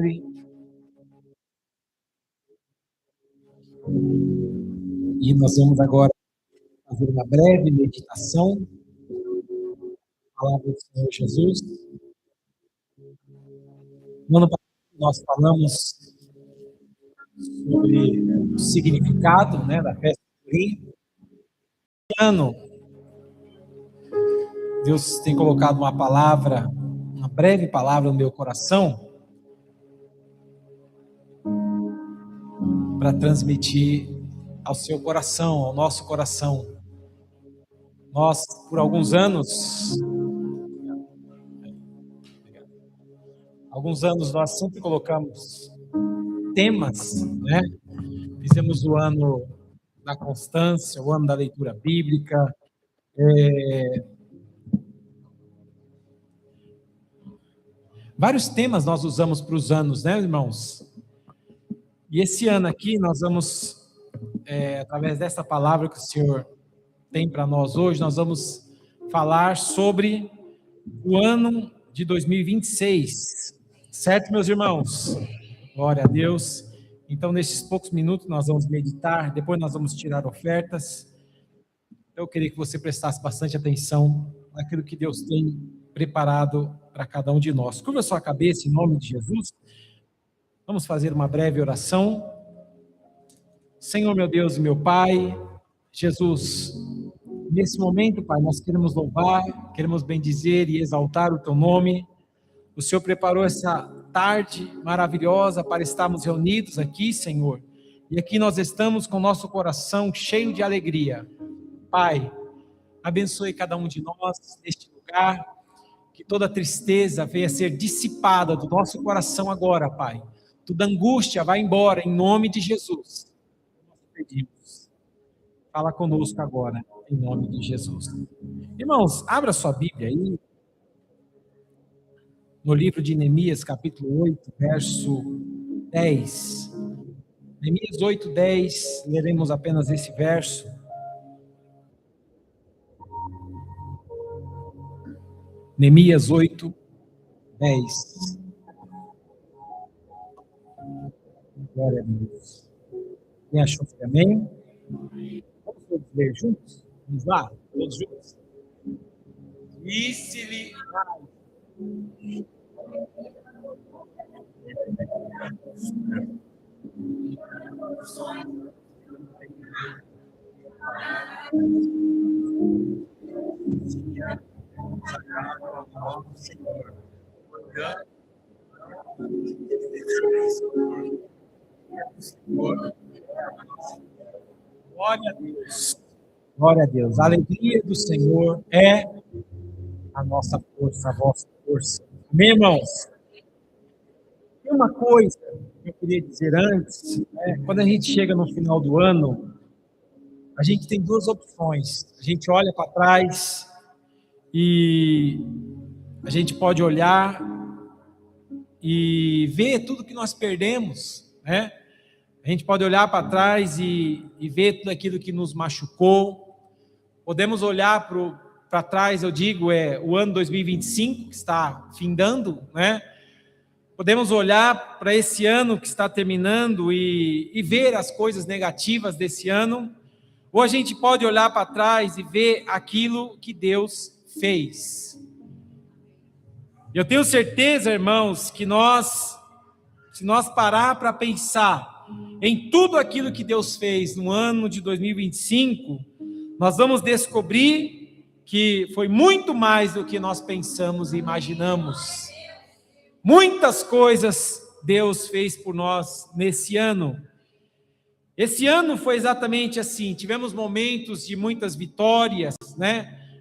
sempre. E nós vamos agora fazer uma breve meditação na palavra do Senhor Jesus. No ano passado nós falamos sobre o significado, da festa do Purim. Este ano, Deus tem colocado uma breve palavra no meu coração para transmitir ao seu coração, ao nosso coração. Nós, por alguns anos, nós sempre colocamos temas, Fizemos o ano da constância, o ano da leitura bíblica, vários temas nós usamos para os anos, irmãos? E esse ano aqui nós vamos, através dessa palavra que o Senhor tem para nós hoje, nós vamos falar sobre o ano de 2026, certo, meus irmãos? Glória a Deus. Então, nesses poucos minutos nós vamos meditar, depois nós vamos tirar ofertas. Eu queria que você prestasse bastante atenção naquilo que Deus tem preparado para cada um de nós. Curva a sua cabeça em nome de Jesus. Vamos fazer uma breve oração. Senhor, meu Deus e meu Pai, Jesus, nesse momento, Pai, nós queremos louvar, queremos bendizer e exaltar o Teu nome. O Senhor preparou essa tarde maravilhosa para estarmos reunidos aqui, Senhor. E aqui nós estamos com o nosso coração cheio de alegria. Pai, abençoe cada um de nós neste lugar, que toda tristeza venha ser dissipada do nosso coração agora, Pai. Toda angústia vai embora em nome de Jesus. Nós pedimos. Fala conosco agora, em nome de Jesus. Irmãos, abra sua Bíblia aí, no livro de Neemias, capítulo 8, verso 10. Neemias 8, 10, leremos apenas esse verso. Neemias 8, 10. Glória a Deus. Quem achou que amém? Vamos todos ler juntos? Vamos lá, todos juntos. Disse-lhe Senhor, glória a Deus. Glória a Deus. A alegria do Senhor é a nossa força, a vossa força. Amém, irmãos? Tem uma coisa que eu queria dizer antes, quando a gente chega no final do ano, a gente tem duas opções. A gente olha para trás e a gente pode olhar e ver tudo que nós perdemos, A gente pode olhar para trás e ver tudo aquilo que nos machucou. Podemos olhar para trás, eu digo, o ano 2025, que está findando, Podemos olhar para esse ano que está terminando e ver as coisas negativas desse ano, ou a gente pode olhar para trás e ver aquilo que Deus fez. Eu tenho certeza, irmãos, que se nós parar para pensar em tudo aquilo que Deus fez no ano de 2025, nós vamos descobrir que foi muito mais do que nós pensamos e imaginamos. Muitas coisas Deus fez por nós nesse ano. Esse ano foi exatamente assim, tivemos momentos de muitas vitórias,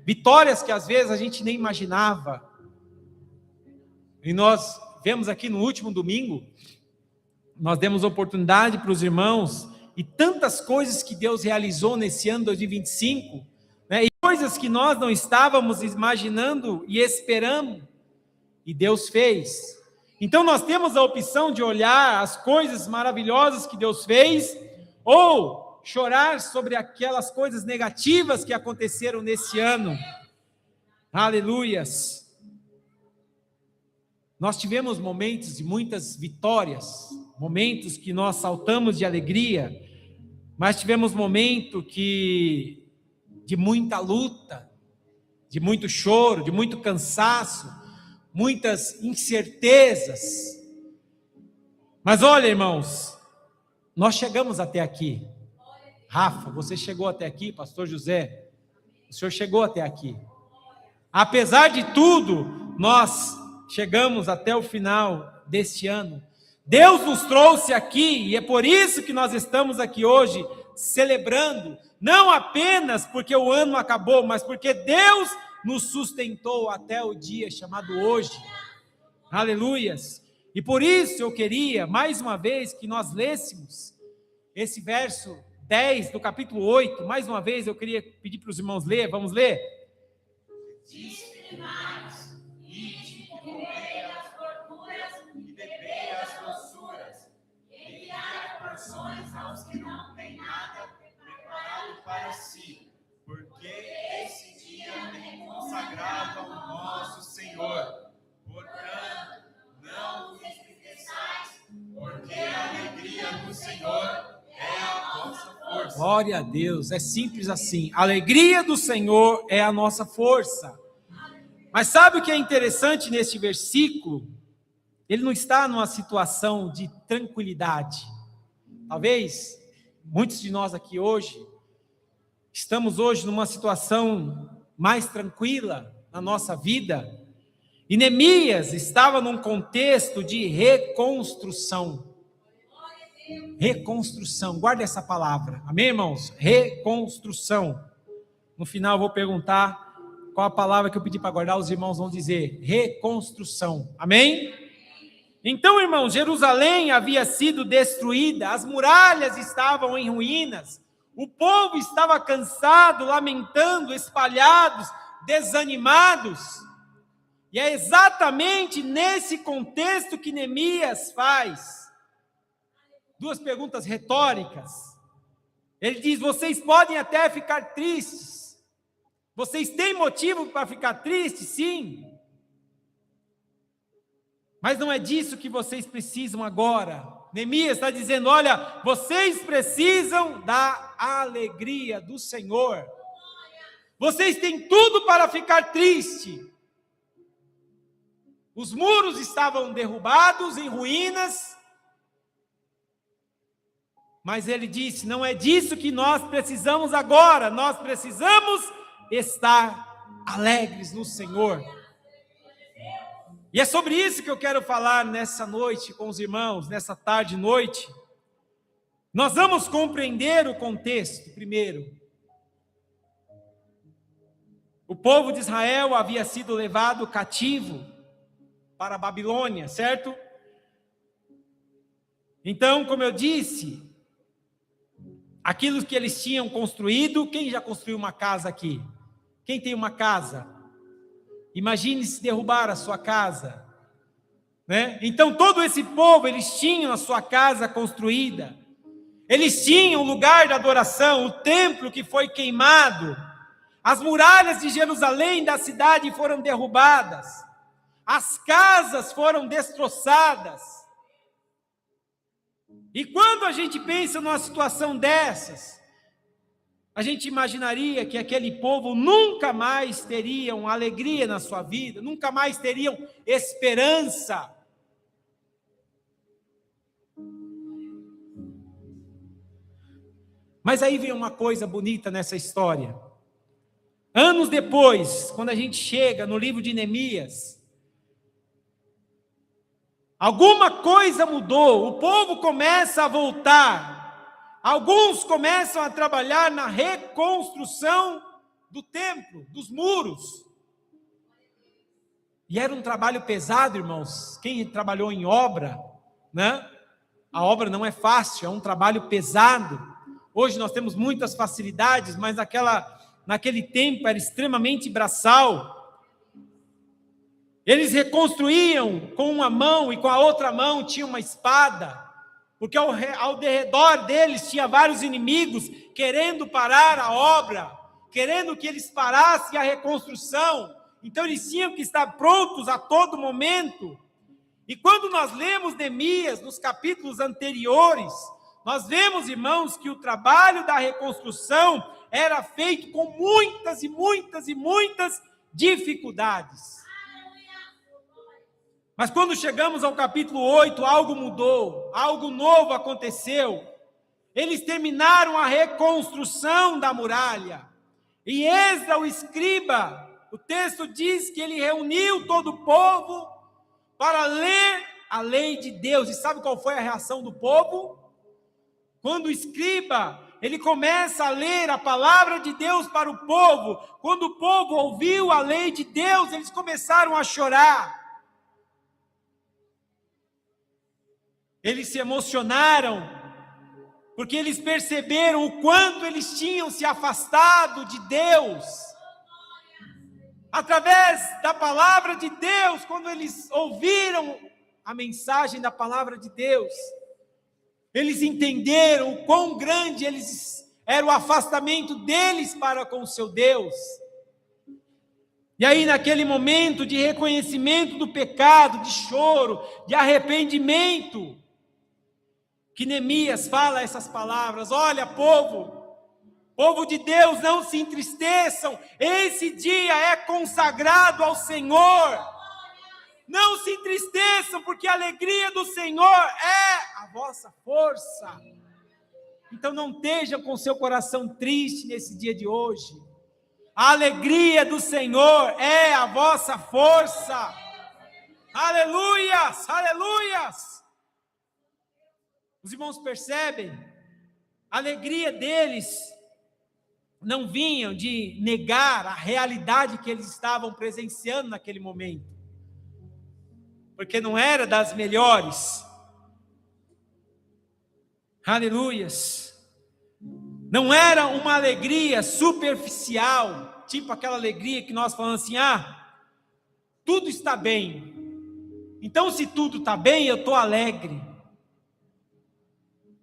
Vitórias que às vezes a gente nem imaginava. E nós vemos aqui no último domingo, nós demos oportunidade para os irmãos, e tantas coisas que Deus realizou nesse ano 2025, e coisas que nós não estávamos imaginando e esperando, e Deus fez. Então nós temos a opção de olhar as coisas maravilhosas que Deus fez, ou chorar sobre aquelas coisas negativas que aconteceram nesse ano. Aleluias! Nós tivemos momentos de muitas vitórias, momentos que nós saltamos de alegria, mas tivemos momentos de muita luta, de muito choro, de muito cansaço, muitas incertezas. Mas olha, irmãos, nós chegamos até aqui. Rafa, você chegou até aqui, pastor José, o senhor chegou até aqui. Apesar de tudo, nós chegamos até o final deste ano. Deus nos trouxe aqui e é por isso que nós estamos aqui hoje celebrando, não apenas porque o ano acabou, mas porque Deus nos sustentou até o dia chamado hoje. Aleluias! E por isso eu queria, mais uma vez, que nós lêssemos esse verso 10 do capítulo 8, mais uma vez eu queria pedir para os irmãos ler, vamos ler? Disciplinai-os, ide, comei as gorduras e bebei as doçuras, enviai porções aos que não têm nada preparado para si, porque esse dia é consagrado ao nosso Senhor. Portanto, não vos entristeçais, porque a alegria do Senhor é a nossa força. Glória a Deus, é simples assim. A alegria do Senhor é a nossa força. Mas sabe o que é interessante neste versículo? Ele não está numa situação de tranquilidade. Talvez muitos de nós aqui hoje estamos hoje numa situação mais tranquila na nossa vida. E Neemias estava num contexto de reconstrução. Reconstrução, guarda essa palavra, amém, irmãos? Reconstrução. No final eu vou perguntar qual a palavra que eu pedi para guardar, os irmãos vão dizer reconstrução, amém? Então, irmãos, Jerusalém havia sido destruída, as muralhas estavam em ruínas, o povo estava cansado, lamentando, espalhados, desanimados. E é exatamente nesse contexto que Neemias faz duas perguntas retóricas. Ele diz: vocês podem até ficar tristes. Vocês têm motivo para ficar tristes? Sim. Mas não é disso que vocês precisam agora. Neemias está dizendo: olha, vocês precisam da alegria do Senhor. Vocês têm tudo para ficar triste. Os muros estavam derrubados, em ruínas. Mas ele disse: não é disso que nós precisamos agora. Nós precisamos estar alegres no Senhor. E é sobre isso que eu quero falar nessa noite com os irmãos, nessa tarde e noite. Nós vamos compreender o contexto primeiro. O povo de Israel havia sido levado cativo para a Babilônia, certo? Então, como eu disse, aquilo que eles tinham construído, quem já construiu uma casa aqui? Quem tem uma casa? Imagine se derrubar a sua casa, né? Então todo esse povo, eles tinham a sua casa construída, eles tinham o lugar da adoração, o templo que foi queimado, as muralhas de Jerusalém, da cidade, foram derrubadas, as casas foram destroçadas. E quando a gente pensa numa situação dessas, a gente imaginaria que aquele povo nunca mais teriam alegria na sua vida, nunca mais teriam esperança. Mas aí vem uma coisa bonita nessa história. Anos depois, quando a gente chega no livro de Neemias, alguma coisa mudou, o povo começa a voltar. Alguns começam a trabalhar na reconstrução do templo, dos muros. E era um trabalho pesado, irmãos. Quem trabalhou em obra, né? A obra não é fácil, é um trabalho pesado. Hoje nós temos muitas facilidades, mas naquele tempo era extremamente braçal. Eles reconstruíam com uma mão e com a outra mão tinha uma espada. Porque ao redor deles tinha vários inimigos querendo parar a obra, querendo que eles parassem a reconstrução. Então eles tinham que estar prontos a todo momento. E quando nós lemos Neemias, nos capítulos anteriores, nós vemos, irmãos, que o trabalho da reconstrução era feito com muitas e muitas e muitas dificuldades. Mas quando chegamos ao capítulo 8, algo mudou, algo novo aconteceu. Eles terminaram a reconstrução da muralha. E Esdras, o escriba, o texto diz que ele reuniu todo o povo para ler a lei de Deus. E sabe qual foi a reação do povo? Quando o escriba, ele começa a ler a palavra de Deus para o povo, quando o povo ouviu a lei de Deus, eles começaram a chorar. Eles se emocionaram, porque eles perceberam o quanto eles tinham se afastado de Deus. Através da palavra de Deus, quando eles ouviram a mensagem da palavra de Deus, eles entenderam o quão grande era o afastamento deles para com o seu Deus. E aí, naquele momento de reconhecimento do pecado, de choro, de arrependimento, que Neemias fala essas palavras: olha, povo de Deus, não se entristeçam, esse dia é consagrado ao Senhor. Não se entristeçam, porque a alegria do Senhor é a vossa força. Então não estejam com seu coração triste nesse dia de hoje. A alegria do Senhor é a vossa força. Aleluias, aleluias. Os irmãos percebem? A alegria deles não vinha de negar a realidade que eles estavam presenciando naquele momento, porque não era das melhores. Aleluias. Não era uma alegria superficial, tipo aquela alegria que nós falamos assim: tudo está bem. Então, se tudo está bem, eu estou alegre.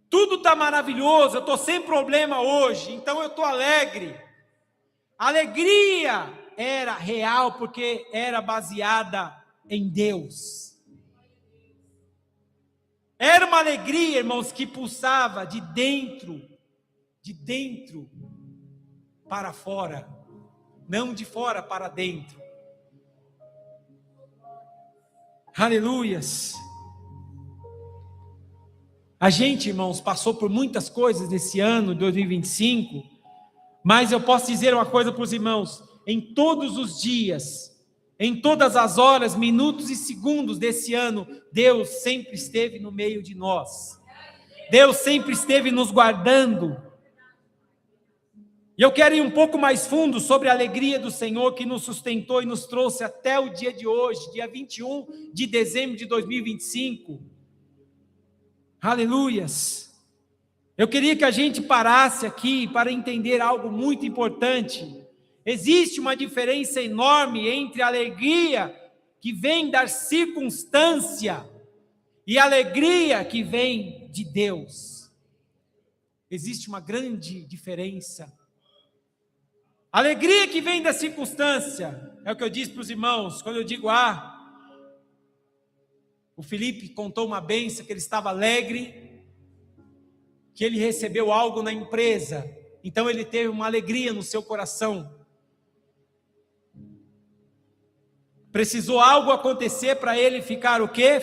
Tudo está maravilhoso, eu estou sem problema hoje, então eu estou alegre. A alegria era real porque era baseada em Deus. Era uma alegria, irmãos, que pulsava de dentro para fora, não de fora para dentro. Aleluias. A gente, irmãos, passou por muitas coisas nesse ano de 2025, mas eu posso dizer uma coisa para os irmãos: em todos os dias, em todas as horas, minutos e segundos desse ano, Deus sempre esteve no meio de nós. Deus sempre esteve nos guardando. E eu quero ir um pouco mais fundo sobre a alegria do Senhor que nos sustentou e nos trouxe até o dia de hoje, dia 21 de dezembro de 2025. Aleluias. Eu queria que a gente parasse aqui para entender algo muito importante. Existe uma diferença enorme entre a alegria que vem da circunstância e a alegria que vem de Deus. Existe uma grande diferença. A alegria que vem da circunstância é o que eu disse para os irmãos, quando eu digo: o Felipe contou uma bênção, que ele estava alegre, que ele recebeu algo na empresa, então ele teve uma alegria no seu coração. Precisou algo acontecer para ele ficar o quê?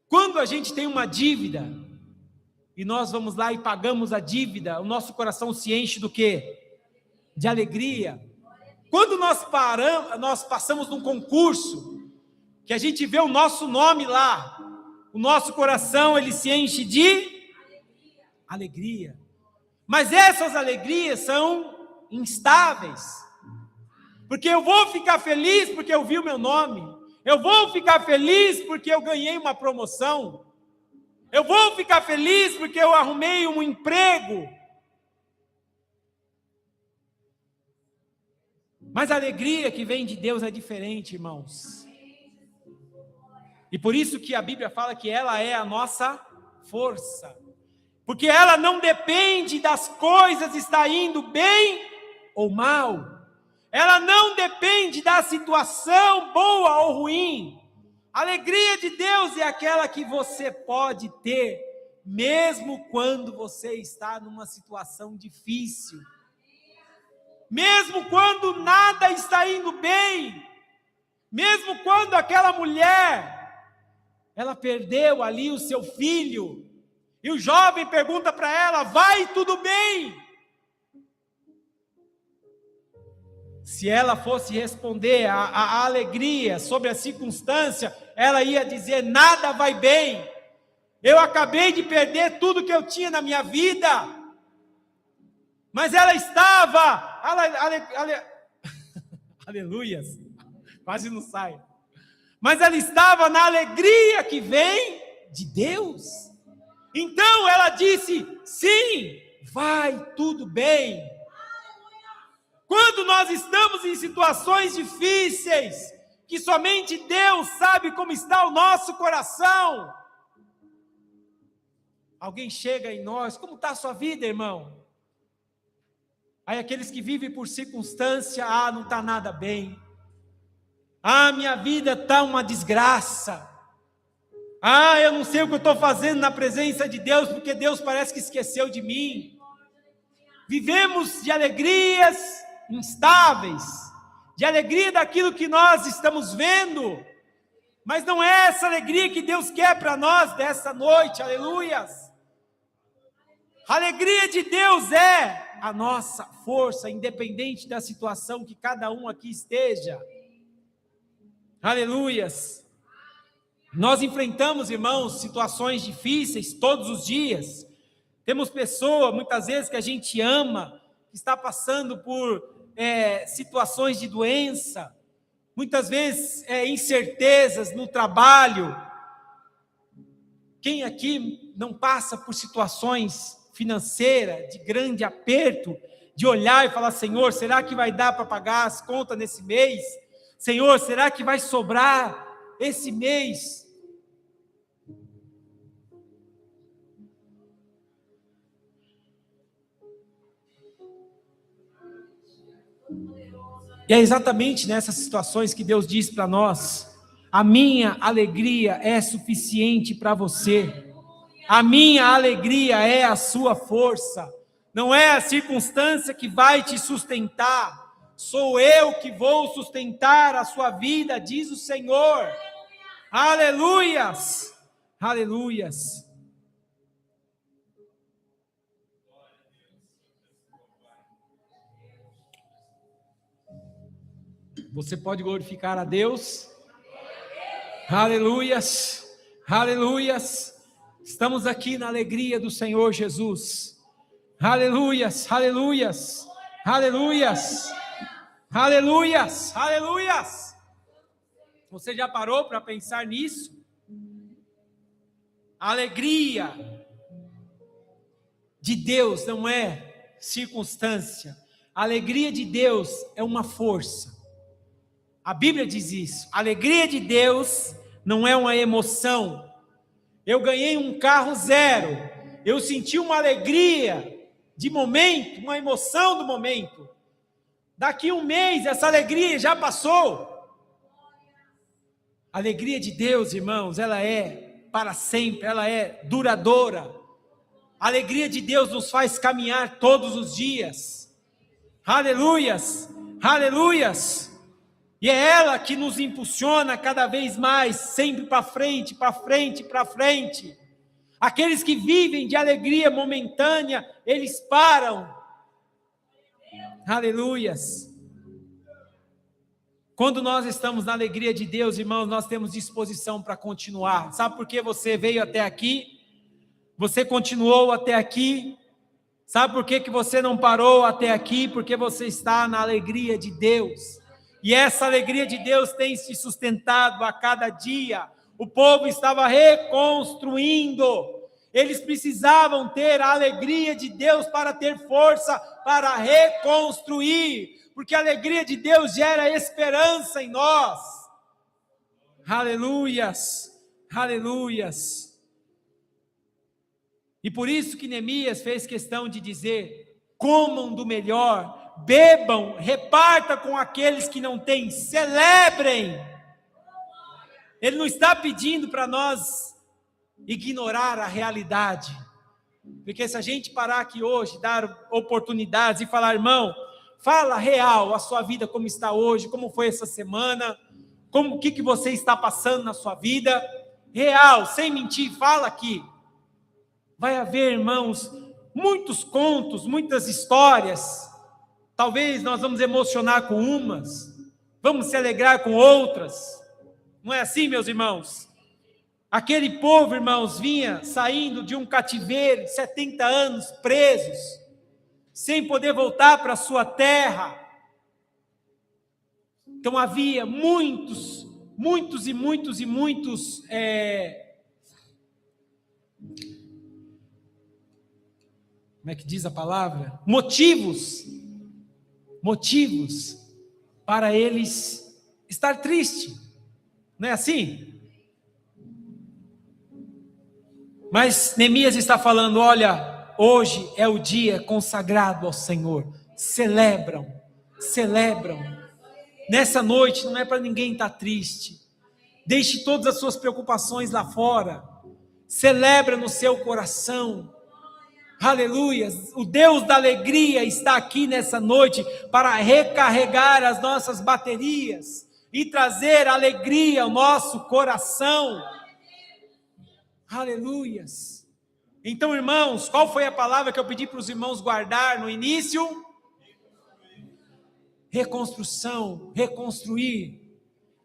Quando a gente tem uma dívida, e nós vamos lá e pagamos a dívida, o nosso coração se enche do quê? De alegria. Quando nós passamos num concurso, que a gente vê o nosso nome lá, o nosso coração, ele se enche de alegria. Mas essas alegrias são instáveis, porque eu vou ficar feliz porque eu vi o meu nome, eu vou ficar feliz porque eu ganhei uma promoção, eu vou ficar feliz porque eu arrumei um emprego. Mas a alegria que vem de Deus é diferente, irmãos. E por isso que a Bíblia fala que ela é a nossa força. Porque ela não depende das coisas estar indo bem ou mal. Ela não depende da situação boa ou ruim. A alegria de Deus é aquela que você pode ter, mesmo quando você está numa situação difícil. Mesmo quando nada está indo bem. Mesmo quando aquela mulher, ela perdeu ali o seu filho, e o jovem pergunta para ela: vai tudo bem? Se ela fosse responder a alegria sobre a circunstância, ela ia dizer: nada vai bem, eu acabei de perder tudo que eu tinha na minha vida. Mas ela estava, aleluias, quase não sai, mas ela estava na alegria que vem de Deus. Então ela disse: sim, vai tudo bem. Quando nós estamos em situações difíceis, que somente Deus sabe como está o nosso coração, alguém chega em nós: como está a sua vida, irmão? Aí aqueles que vivem por circunstância: não está nada bem, minha vida está uma desgraça, eu não sei o que eu estou fazendo na presença de Deus, porque Deus parece que esqueceu de mim. Vivemos de alegrias instáveis, de alegria daquilo que nós estamos vendo, mas não é essa alegria que Deus quer para nós dessa noite, aleluias. A alegria de Deus é a nossa força, independente da situação que cada um aqui esteja, aleluias. Nós enfrentamos, irmãos, situações difíceis todos os dias. Temos pessoas, muitas vezes, que a gente ama, que está passando por situações de doença, muitas vezes incertezas no trabalho. Quem aqui não passa por situações financeiras de grande aperto, de olhar e falar: Senhor, será que vai dar para pagar as contas nesse mês? Senhor, será que vai sobrar esse mês? E é exatamente nessas situações que Deus diz para nós: a minha alegria é suficiente para você, a minha alegria é a sua força, não é a circunstância que vai te sustentar, sou eu que vou sustentar a sua vida, diz o Senhor. Aleluias, aleluias. Você pode glorificar a Deus? Aleluias, aleluias. Estamos aqui na alegria do Senhor Jesus. Aleluias, aleluias, aleluias, aleluias, aleluias. Você já parou para pensar nisso? A alegria de Deus não é circunstância. A alegria de Deus é uma força. A Bíblia diz isso. A alegria de Deus não é uma emoção. Eu ganhei um carro zero. Eu senti uma alegria de momento, uma emoção do momento. Daqui um mês, essa alegria já passou. A alegria de Deus, irmãos, ela é para sempre, ela é duradoura. A alegria de Deus nos faz caminhar todos os dias. Aleluias, aleluias. E é ela que nos impulsiona cada vez mais, sempre para frente, para frente, para frente. Aqueles que vivem de alegria momentânea, eles param. Aleluias. Quando nós estamos na alegria de Deus, irmãos, nós temos disposição para continuar. Sabe por que você veio até aqui? Você continuou até aqui? Sabe por que você não parou até aqui? Porque você está na alegria de Deus. E essa alegria de Deus tem se sustentado a cada dia. O povo estava reconstruindo. Eles precisavam ter a alegria de Deus para ter força para reconstruir. Porque a alegria de Deus gera esperança em nós. Aleluias, aleluias. E por isso que Neemias fez questão de dizer: comam do melhor, bebam, reparta com aqueles que não têm, celebrem. Ele não está pedindo para nós ignorar a realidade. Porque se a gente parar aqui hoje, dar oportunidades e falar, irmão, fala real a sua vida como está hoje, como foi essa semana, o que você está passando na sua vida, real, sem mentir, fala aqui. Vai haver, irmãos, muitos contos, muitas histórias. Talvez nós vamos emocionar com umas, vamos se alegrar com outras. Não é assim, meus irmãos? Aquele povo, irmãos, vinha saindo de um cativeiro de 70 anos presos, sem poder voltar para a sua terra. Então havia muitos como é que diz a palavra? Motivos para eles estar triste. Não é assim? Mas Neemias está falando, olha, hoje é o dia consagrado ao Senhor. Celebram. Nessa noite não é para ninguém estar triste. Deixe todas as suas preocupações lá fora. Celebra no seu coração. Aleluia. O Deus da alegria está aqui nessa noite para recarregar as nossas baterias e trazer alegria ao nosso coração. Aleluias. Então, irmãos, qual foi a palavra que eu pedi para os irmãos guardar no início? Reconstrução, reconstruir.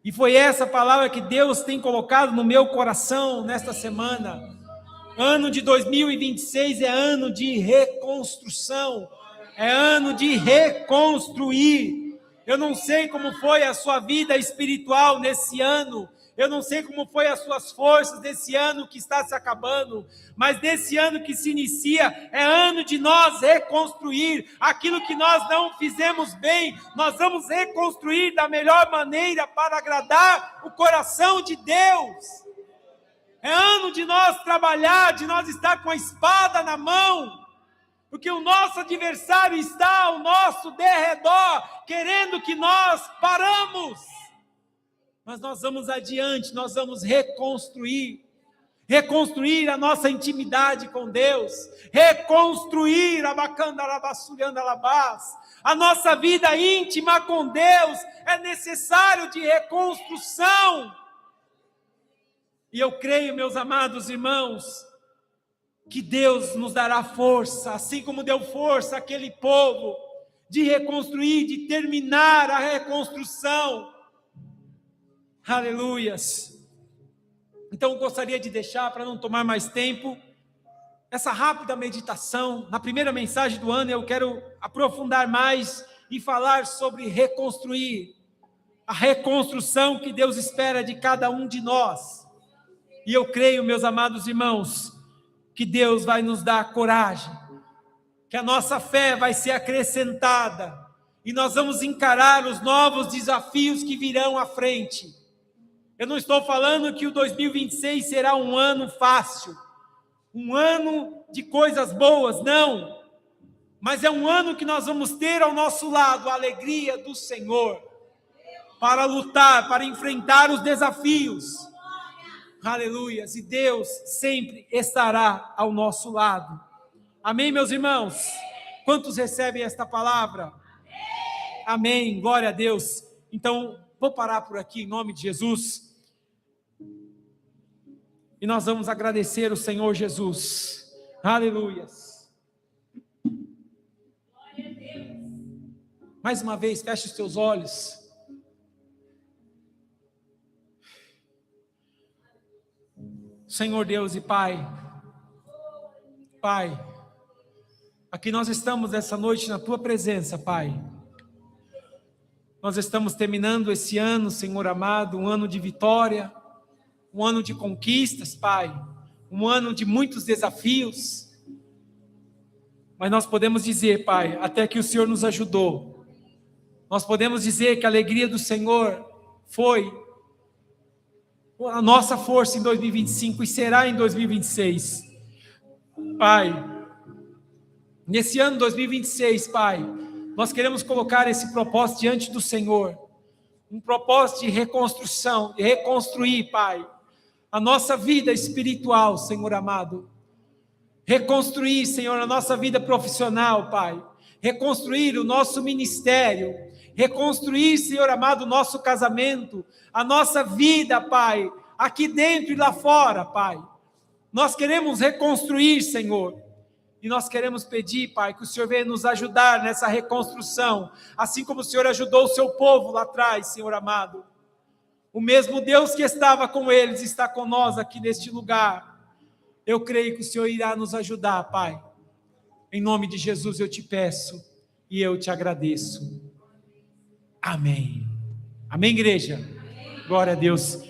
E foi essa palavra que Deus tem colocado no meu coração nesta semana. Ano de 2026 é ano de reconstrução, é ano de reconstruir. Eu não sei como foi a sua vida espiritual nesse ano, eu não sei como foi as suas forças desse ano que está se acabando, mas desse ano que se inicia, é ano de nós reconstruir aquilo que nós não fizemos bem, nós vamos reconstruir da melhor maneira para agradar o coração de Deus. É ano de nós trabalhar, de nós estar com a espada na mão, porque o nosso adversário está ao nosso derredor, querendo que nós paramos. Mas nós vamos adiante, nós vamos reconstruir a nossa intimidade com Deus, reconstruir a nossa vida íntima com Deus, é necessário de reconstrução. E eu creio, meus amados irmãos, que Deus nos dará força, assim como deu força àquele povo, de reconstruir, de terminar a reconstrução. Aleluias. Então eu gostaria de deixar, para não tomar mais tempo, essa rápida meditação. Na primeira mensagem do ano eu quero aprofundar mais e falar sobre reconstruir, a reconstrução que Deus espera de cada um de nós. E eu creio, meus amados irmãos, que Deus vai nos dar coragem, que a nossa fé vai ser acrescentada, e nós vamos encarar os novos desafios que virão à frente. Eu não estou falando que o 2026 será um ano fácil, um ano de coisas boas, não. Mas é um ano que nós vamos ter ao nosso lado a alegria do Senhor, para lutar, para enfrentar os desafios. Aleluias, e Deus sempre estará ao nosso lado. Amém, meus irmãos? Quantos recebem esta palavra? Amém, glória a Deus. Então, vou parar por aqui em nome de Jesus. E nós vamos agradecer o Senhor Jesus. Aleluias. Glória a Deus. Mais uma vez, feche os teus olhos. Senhor Deus e Pai, aqui nós estamos essa noite na Tua presença, Pai. Nós estamos terminando esse ano, Senhor amado, um ano de vitória, um ano de conquistas, Pai, um ano de muitos desafios. Mas nós podemos dizer, Pai, até que o Senhor nos ajudou. Nós podemos dizer que a alegria do Senhor foi a nossa força em 2025 e será em 2026. Pai, nesse ano 2026, Pai, nós queremos colocar esse propósito diante do Senhor. um propósito de reconstrução, de reconstruir, Pai, a nossa vida espiritual, Senhor amado. Reconstruir, Senhor, a nossa vida profissional, Pai. Reconstruir o nosso ministério. Reconstruir, Senhor amado, o nosso casamento, a nossa vida, Pai, aqui dentro e lá fora, Pai. Nós queremos reconstruir, Senhor. E nós queremos pedir, Pai, que o Senhor venha nos ajudar nessa reconstrução, assim como o Senhor ajudou o seu povo lá atrás, Senhor amado. O mesmo Deus que estava com eles está com nós aqui neste lugar. Eu creio que o Senhor irá nos ajudar, Pai. Em nome de Jesus eu te peço e eu te agradeço. Amém. Amém, igreja? Glória a Deus.